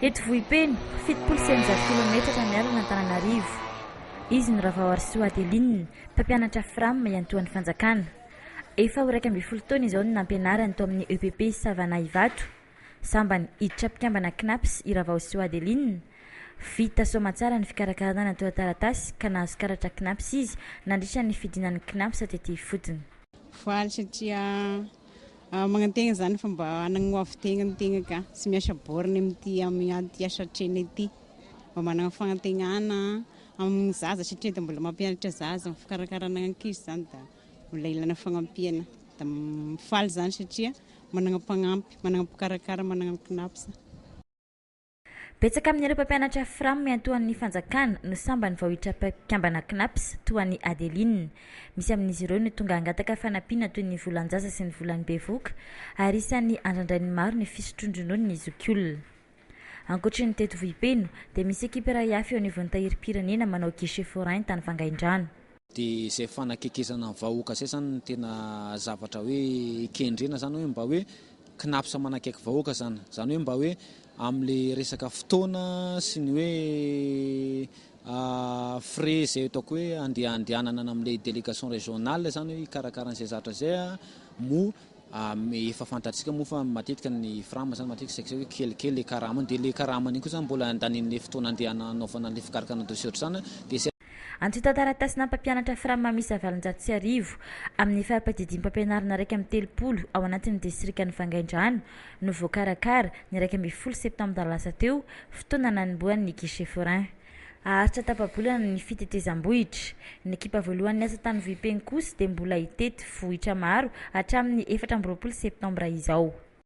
Eto Vohipeno, 700 kilometatra miarana Antananarivo. Izy ny Ravao Soadeline, mpampianatra Fram iantoan'ny fanjakana. Efa ho 12 taona izao no nampianarany tao amin'ny EPP Savanaivato. Sambany hiditra mpikambana KNAPS i Ravao Soadeline. Vita soamantsara ny fikarakarana ny atao taratasy ka nahazo karatra KNAPS izy nandritra ny fidinan'ny KNAPS aty fotony. Faly satria magnantegna zany fa mba hanagnoavy-tegna ny tegna ka sy miasa boriny amin'ity asa trena ity mba manana fagnantegnana amin'ny zaza satria dia mbola mampianatra zaza fikarakarana ankizy zany da mbola ilana fagnampiana da mifaly zany satria manana mpagnampy, manana mpikarakara, manana KNAPS. Betsaka amin'ireo mpampianatra Fram miantoan'ny fanjakana no sambany vao hiditra mpikambana KNAPS toa ny Adeline. Misy amin'izy ireo no tonga hangataka fanampiana toy ny volan-jaza sy ny volan'ny bevoka ary isan'ny andrandrainy maro ny fisotrondronoany ny zokiolona. Ankoatrin'ny teto Vohipeno dia misy ekipa iray hafa eo anivon'ny tahirim-pirenena manao guichet forain tany Vangaindrano. Dia izay fanakekesana vahoaka izay zany no tena zavatra hoe kendrena zany hoe mba hoe KNAPS manakaiky vahoaka zany hoe mba hoe amin'le resaka fotoana sy ny hoe frais izay ataoko hoe andehandehanana amin'le délégation régionale zany hoe karakaran'izay zavatra izay mo efa fantatsika moa fa matetika ny Fram zany matetika hoe kelikely le karamany dia le karamany koa zany mbola andanin'le fotoana andehanana anaovana le fikarakarana dossier zany dia Antota taratasina mpampianatra Fram misy 750 amin'ny fahampadidim-pampianarana 130 ao anatin'ny distrikan'ny Vangaindrano no voakarakara ny 12 septambra lasa teo fotoana nanomboan'ny guichet forain. Aharitra tapabolana ny fitetezam-bohitra. Ny ekipa voalohany asa tany Vohipeno kosa dia mbola hitety vohitra maro hatramin'ny 24 septambra izao.